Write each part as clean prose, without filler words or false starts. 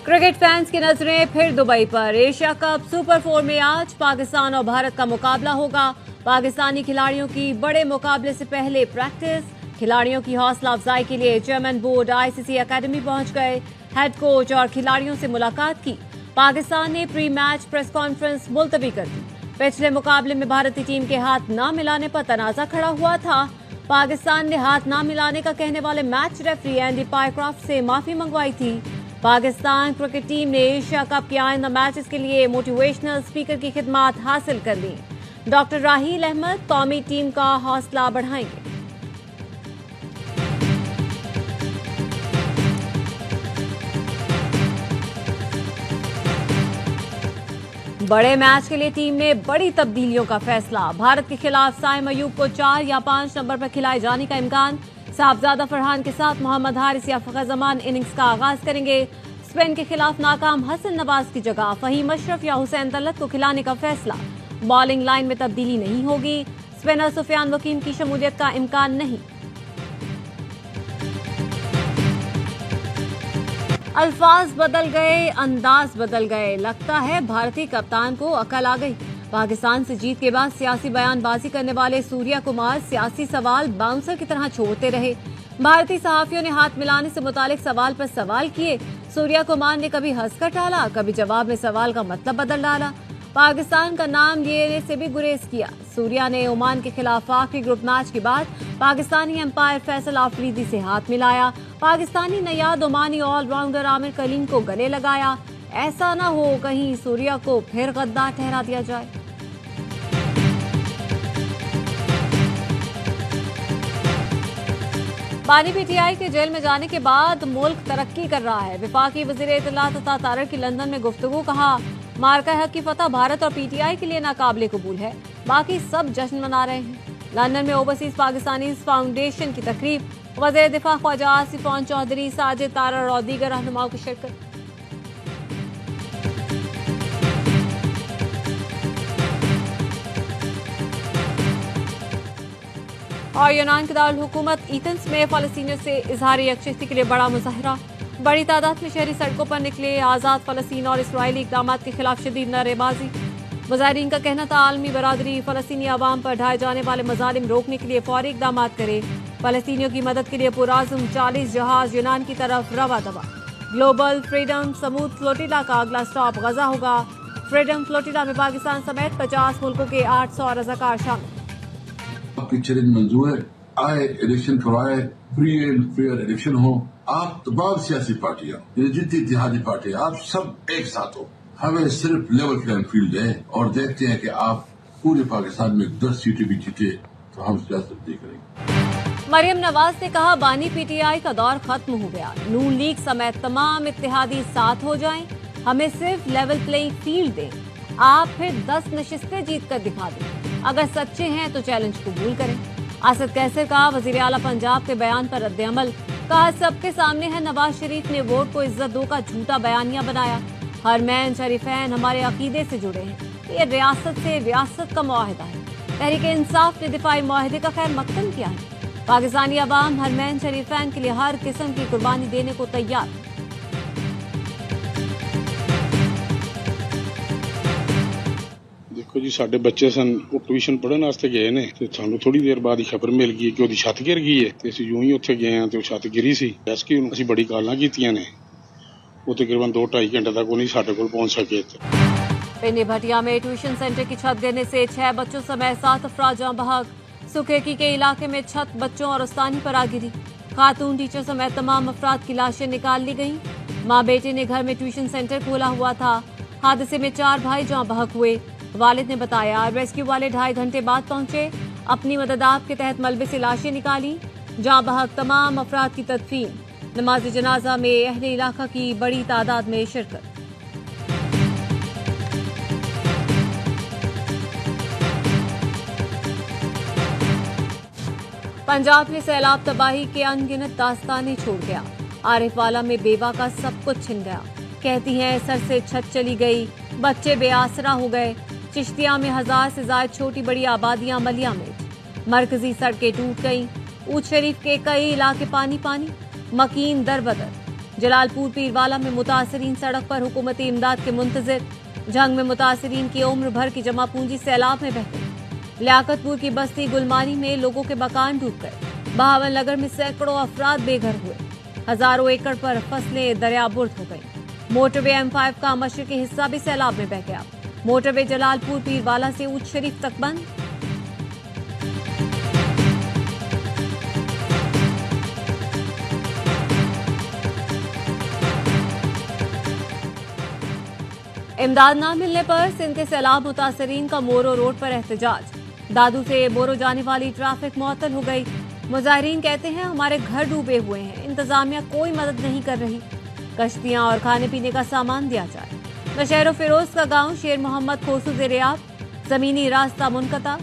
Cricket fans की नजरें फिर दुबई पर। एशिया कप सुपर 4 में आज पाकिस्तान और भारत का मुकाबला होगा। पाकिस्तानी खिलाड़ियों की बड़े मुकाबले से पहले प्रैक्टिस। खिलाड़ियों की हौसला अफजाई के लिए चेयरमैन बोर्ड आईसीसी एकेडमी पहुंच गए। हेड कोच और खिलाड़ियों से मुलाकात की। पाकिस्तान ने प्री मैच प्रेस कॉन्फ्रेंस मुलतवी कर दी। पिछले मुकाबले में भारतीय टीम के हाथ न मिलाने पर तनाजा खड़ा हुआ था। पाकिस्तान ने हाथ न मिलाने का कहने वाले मैच रेफरी एंडी पायक्रॉफ्ट से माफी मंगवाई थी। पाकिस्तान क्रिकेट टीम ने एशिया कप के आइंदा मैचेस के लिए मोटिवेशनल स्पीकर की खिदमात हासिल कर ली। डॉक्टर राहील अहमद कौमी टीम का हौसला बढ़ाएंगे। बड़े मैच के लिए टीम ने बड़ी तब्दीलियों का फैसला। भारत के खिलाफ साइम अयूब को 4 या 5 नंबर पर खिलाए जाने का इम्कान। साहबजादा फरहान के साथ मोहम्मद हारिस या फखर जमान इनिंग्स का आगाज करेंगे। स्पेन के खिलाफ नाकाम हसन नवाज की जगह फहीम अशरफ या हुसैन तलत को खिलाने का फैसला। बॉलिंग लाइन में तब्दीली नहीं होगी। स्पिनर सुफियान वकीम की शमूलियत का इम्कान नहीं। अल्फाज बदल गए, अंदाज बदल गए। लगता है भारतीय कप्तान को अकल आ गई। पाकिस्तान से जीत के बाद सियासी बयानबाजी करने वाले सूर्या कुमार सियासी सवाल बाउंसर की तरह छोड़ते रहे। भारतीय सहाफियों ने हाथ मिलाने से मुतालिक सवाल पर सवाल किए। सूर्या कुमार ने कभी हंसकर टाला, कभी जवाब में सवाल का मतलब बदल डाला। पाकिस्तान का नाम लेने से भी गुरेज किया। सूर्या ने ओमान के खिलाफ आखिरी ग्रुप मैच के बाद पाकिस्तानी एम्पायर फैसल आफरीदी से हाथ मिलाया। पाकिस्तानी नयाद ओमानी ऑलराउंडर आमिर कलीम को गले लगाया। ऐसा न हो कहीं सूर्या को फिर गद्दार ठहरा दिया जाए। बानी पीटीआई के जेल में जाने के बाद मुल्क तरक्की कर रहा है। वफाकी वजीर इत्तलात अता तारर की लंदन में गुफ्तगू। कहा, मार्का हक की फतह भारत और पीटीआई के लिए नाकाबिले कबूल है, बाकी सब जश्न मना रहे हैं। लंदन में ओवरसीज पाकिस्तानी फाउंडेशन की तकरीब। वज़ीर दिफा ख्वाजा आसिफ अन चौधरी, साजिद तारर और दीगर रहनुमाओं की शिरकत। और यूनान के दारुल हुकूमत एथेंस में फलस्तीनियों से इजहार यकजहती के लिए बड़ा मुजाहरा। बड़ी तादाद में शहरी सड़कों पर निकले। आज़ाद फलस्तीन और इसराइली इक़दाम के खिलाफ शदीद नारेबाजी। मुजाहिरीन का कहना था आलमी बरादरी फलस्तीनी अवाम पर ढाए जाने वाले मजालिम रोकने के लिए फौरी इक़दाम करे। फलस्तीनियों की मदद के लिए पुराज़ुम 40 जहाज यूनान की तरफ रवा दवा। ग्लोबल फ्रीडम समूद फ्लोटिला का अगला स्टॉप गजा होगा। फ्रीडम फ्लोटिला में पाकिस्तान समेत 50 मुल्कों के 800 रज़ाकार शामिल। आपकी चैलेंज मंजूर है। आए इलेक्शन करवाए, फ्री एंड फेयर इलेक्शन हो। आप तमाम सियासी पार्टियां, जितनी इत्तेहादी पार्टियां, आप सब एक साथ हो। हमें सिर्फ लेवल प्लेइंग फील्ड है और देखते हैं कि आप पूरे पाकिस्तान में 10 सीटें भी जीते तो हम सियासत देख रहे हैं। मरियम नवाज ने कहा, बानी पीटीआई का दौर खत्म हो गया। नून लीग समेत तमाम इत्तेहादी साथ हो जाएं। हमें सिर्फ लेवल प्लेइंग फील्ड दें। आप फिर 10 नशिस्तें जीत कर दिखा दें। अगर सच्चे हैं तो चैलेंज कबूल करें। असद कैसर का वजीर आला पंजाब के बयान पर रद्द-ए-अमल। कहा, सबके सामने है नवाज शरीफ ने वोट को इज्जत दो का झूठा बयानिया बनाया। हरमैन शरीफैन हमारे अकीदे से जुड़े हैं। ये रियासत से रियासत का मुआहदा है। तहरीक इंसाफ ने दिफाई मुआहदे का खैर मकदम किया है। पाकिस्तानी अवाम हरमैन शरीफैन के लिए हर किस्म की कुर्बानी देने को तैयार है। देखो जी, साडे बच्चे सन वो ट्यूशन पढ़न वास्ते गए ने ते सानू थोड़ी देर बाद ही खबर मिल गई कि ओदी छत गिर गई है ते असीं यूं ही उत्थे गए हां ते वो छत गिरी सी। रेस्क्यू नूं असीं बड़ी कालां कीतियां ने, वो तकरीबन 2-2.5 घंटे तक वो नहीं साडे कोल पहुंच सके। पिंडी भटिया में ट्यूशन सेंटर की छत गिरने से 6 बच्चों समेत 7 अफराद जाँ बहक। सुखेकी के इलाके में छत बच्चों और उस्तानी पर आ गिरी। खातून टीचर समेत तमाम अफराद की लाशें निकाल ली गईं। माँ बेटे ने घर में ट्यूशन सेंटर खोला हुआ था। हादसे में 4 भाई जाँ बहक हुए। वालिद ने बताया, रेस्क्यू वाले 2.5 घंटे बाद पहुंचे। अपनी मददात के तहत मलबे से लाशें निकाली। जाँ बहक तमाम अफराद की तदफीन। नमाज जनाजा में अहले इलाका की बड़ी तादाद में शिरकत। पंजाब में सैलाब तबाही के अनगिनत दास्तानें छोड़ गया। आरिफवाला में बेवा का सब कुछ छिन गया। कहती हैं, सर से छत चली गई, बच्चे बेआसरा हो गए। चिश्तिया में 1000 से ज्यादा छोटी बड़ी आबादियां मलिया में। मरकजी सड़कें टूट गईं। ऊद शरीफ के कई इलाके पानी पानी। मकीन दरबदर। जलालपुर पीरवाला में मुतासरीन सड़क पर हुकूमती इमदाद के मुंतजिर। जंग में मुतासरीन की उम्र भर की जमा पूंजी सैलाब में बह गई। लियाकतपुर की बस्ती गुलमारी में लोगों के मकान डूब गए। बहावल नगर में सैकड़ों अफराद बेघर हुए। हजारों एकड़ पर फसलें दरियाबुर्द हो गई। मोटरवे M5 का मशरकी हिस्सा भी सैलाब में बह गया। मोटरवे जलालपुर पीरवाला से ऊंच शरीफ तक बंद। इमदाद न मिलने पर सिंध के सैलाब मुतासरीन का मोरो रोड पर एहतजाज। दादू से बोरो जाने वाली ट्रैफिक मुअत्तल हो गई। मुजाहिरीन कहते हैं हमारे घर डूबे हुए हैं, इंतजामिया कोई मदद नहीं कर रही। कश्तियां और खाने पीने का सामान दिया जाए। नशहर फिरोज का गांव शेर मोहम्मद खोसू ज़ेर-ए-आब। जमीनी रास्ता मुनक़ता।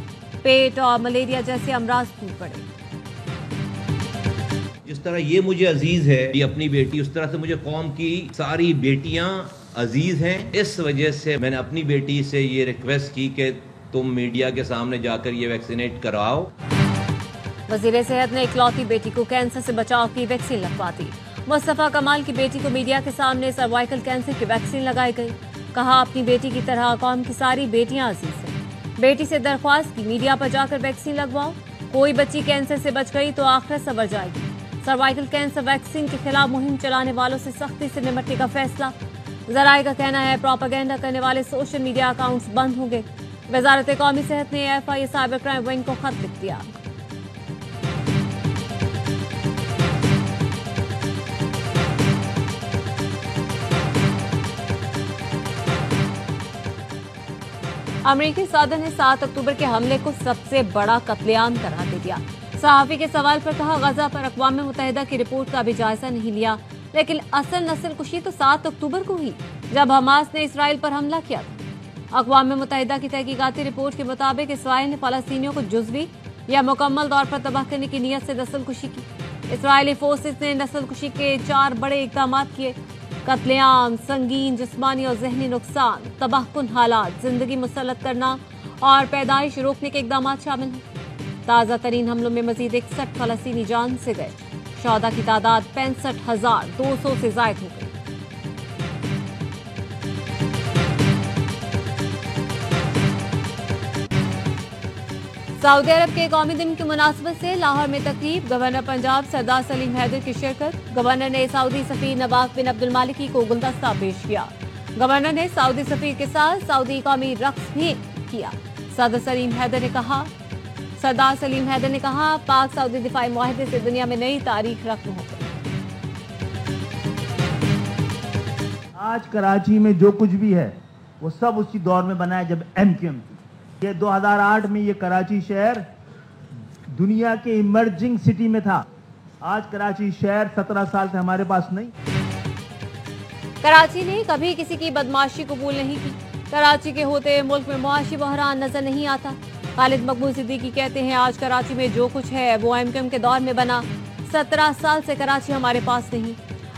पेट और मलेरिया जैसे अमराज फूट पड़े। जिस तरह ये मुझे अजीज है ये अपनी बेटी, उस तरह से मुझे कौम की सारी बेटियां अजीज हैं। इस वजह से मैंने अपनी बेटी से ये रिक्वेस्ट की कि तुम मीडिया के सामने जाकर ये वैक्सीनेट कराओ। वज़ीर सेहत ने इकलौती बेटी को कैंसर से बचाव की वैक्सीन लगवा दी। मुस्तफा कमाल की बेटी को मीडिया के सामने सर्वाइकल कैंसर की वैक्सीन लगाई गई। कहा अपनी बेटी की तरह कौम की सारी बेटियां अजीज हैं। बेटी से दरख्वास्त की मीडिया पर जाकर वैक्सीन लगवाओ। कोई बच्ची कैंसर से बच गई तो आखिरत संवर जाएगी। सर्वाइकल कैंसर वैक्सीन के खिलाफ मुहिम चलाने वालों से सख्ती से निपटने का फैसला। जराए का कहना है प्रोपेगेंडा करने वाले सोशल मीडिया अकाउंट्स बंद होंगे। वजारत कौमी सेहत ने FI साइबर क्राइम विंग को खत लिख दिया। अमेरिकी सदर ने 7 अक्टूबर के हमले को सबसे बड़ा कत्लेआम करार दे दिया। सहाफी के सवाल पर कहा गजा पर अक़वाम मुत्तहिदा की रिपोर्ट का भी जायजा नहीं लिया, लेकिन असल नस्ल कुशी तो 7 अक्टूबर को हुई जब हमास ने इसराइल पर हमला किया था। अक़वाम मुत्तहिदा की तहकीकाती रिपोर्ट के मुताबिक इसराइल ने फ़लस्तीनियों को जुज़वी या मुकम्मल तौर पर तबाह करने की नीयत से नस्ल कुशी की। इसराइली फोर्सेस ने नस्ल कुशी के 4 बड़े इक़दाम किए। कत्लेआम, संगीन जिस्मानी और जहनी नुकसान, तबाहकुन हालात, जिंदगी मुसल्लत करना और पैदाइश रोकने के इक़दाम शामिल हैं। ताज़ा तरीन हमलों में मजीद 61 फ़लस्तीनी जान से गए। शौदा की तादाद 65,200 से ज़ायद हो गई। सऊदी अरब के कौमी दिन की मुनासबत से लाहौर में तकरीब। गवर्नर पंजाब सरदार सलीम हैदर की शिरकत। गवर्नर ने सऊदी सफीर नवाफ बिन अब्दुल मालिकी को गुलदस्ता पेश किया। गवर्नर ने सऊदी सफीर के साथ सऊदी कौमी रक्स भी किया। सरदार सलीम हैदर ने कहा पाक सऊदी दिफाई मुआहदे से दुनिया में नई तारीख रकम हो गई। आज कराची में जो कुछ भी है वो सब उसी दौर में बना है जब MQM थी। ये 2008 में ये कराची शहर दुनिया के इमर्जिंग सिटी में था। आज कराची शहर 17 साल से हमारे पास नहीं। कराची ने कभी किसी की बदमाशी कबूल नहीं की। कराची के होते मुल्क में मुआशी बहरान नजर नहीं आता। खालिद मकबूल सिद्दीकी कहते हैं आज कराची में जो कुछ है वो MQM के दौर में बना। 17 साल से कराची हमारे पास नहीं।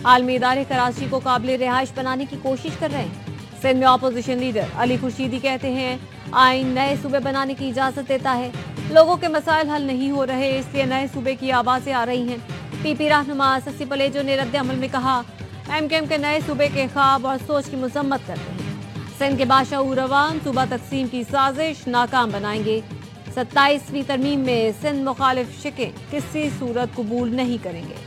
आलमी इदारे कराची को काबिल रिहाइश बनाने की कोशिश कर रहे हैं। सिंध में अपोजिशन लीडर अली खुर्शीदी कहते हैं आइन नए सूबे बनाने की इजाजत देता है। लोगों के मसाइल हल नहीं हो रहे, इसलिए नए सूबे की आवाजें आ रही हैं। PP रहनुमा ससी पलेजो ने रद्द अमल में कहा MQM के नए सूबे के ख्वाब और सोच की मजम्मत करते हैं। सिंध के बादशाह अवाम सूबा तकसीम की साजिश नाकाम बनाएंगे। 27वीं तरमीम में सिंध मुखालिफ शिकें किसी सूरत कबूल नहीं करेंगे।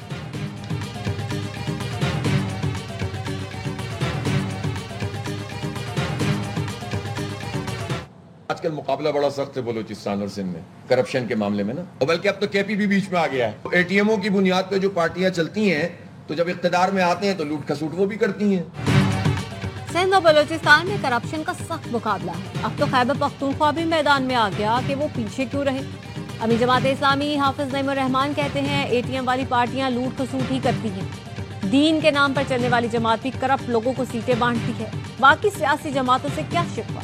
आजकल मुकाबला बड़ा सख्त है बलूचिस्तान और सिंध में करप्शन के मामले में ना, और बल्कि अब तो KP भी बीच में आ गया है। तो ATMओं की बुनियाद पे जो पार्टियां चलती हैं तो जब इख्तिदार में आते हैं तो लूट खसूट वो भी करती हैं। सिंध और बलूचिस्तान में करप्शन का सख्त मुकाबला है। अब तो खैबर पख्तूनख्वा भी मैदान में आ गया कि वो पीछे क्यों रहे। अमी जमात इस्लामी हाफिज नईमुर रहमान कहते हैं ATM वाली पार्टियां लूट खसूट ही करती हैं। दीन के नाम पर चलने वाली जमात भी करप्ट लोगों को सीटें बांटती है। बाकी सियासी जमातों से क्या शिकवा।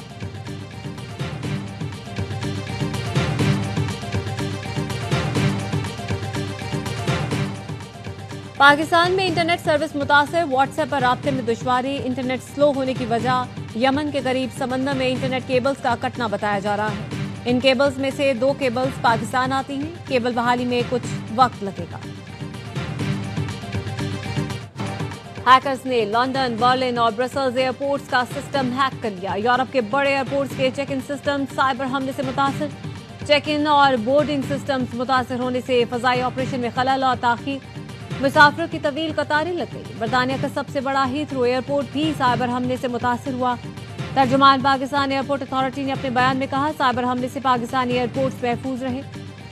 पाकिस्तान में इंटरनेट सर्विस मुतासर। व्हाट्सएप पर राब्ते में दुश्वारी। इंटरनेट स्लो होने की वजह यमन के करीब समंदर में इंटरनेट केबल्स का कटना बताया जा रहा है। इन केबल्स में से 2 केबल्स पाकिस्तान आती हैं। केबल बहाली में कुछ वक्त लगेगा। हैकर्स ने लंदन, बर्लिन और ब्रसल्स एयरपोर्ट्स का सिस्टम हैक कर लिया। यूरोप के बड़े एयरपोर्ट्स के चेक इन सिस्टम साइबर हमले से मुतासर। चेक इन और बोर्डिंग सिस्टम्स मुतासर होने से फजाई ऑपरेशन में खलल और ताखीर। मुसाफिरों की तवील कतारें लग गई। बरतानिया का सबसे बड़ा हीथ्रो एयरपोर्ट भी साइबर हमले से मुतासर हुआ। तर्जुमान पाकिस्तान एयरपोर्ट अथॉरिटी ने अपने बयान में कहा, साइबर हमले से पाकिस्तानी एयरपोर्ट्स महफूज रहे।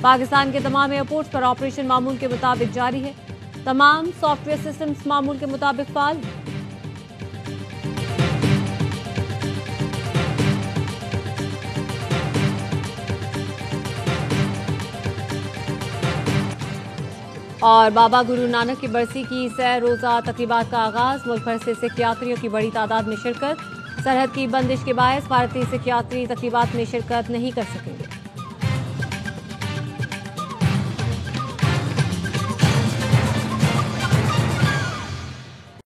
पाकिस्तान के तमाम एयरपोर्ट्स पर ऑपरेशन मामूल के मुताबिक जारी है। तमाम सॉफ्टवेयर सिस्टम्स मामूल के मुताबिक फाल। और बाबा गुरु नानक की बरसी की सैर रोजा तकरीबात का आगाज। मुल्क भर से सिख यात्रियों की बड़ी तादाद में शिरकत। सरहद की बंदिश के बायस भारतीय सिख यात्री तकरीबात में शिरकत नहीं कर सकेंगे।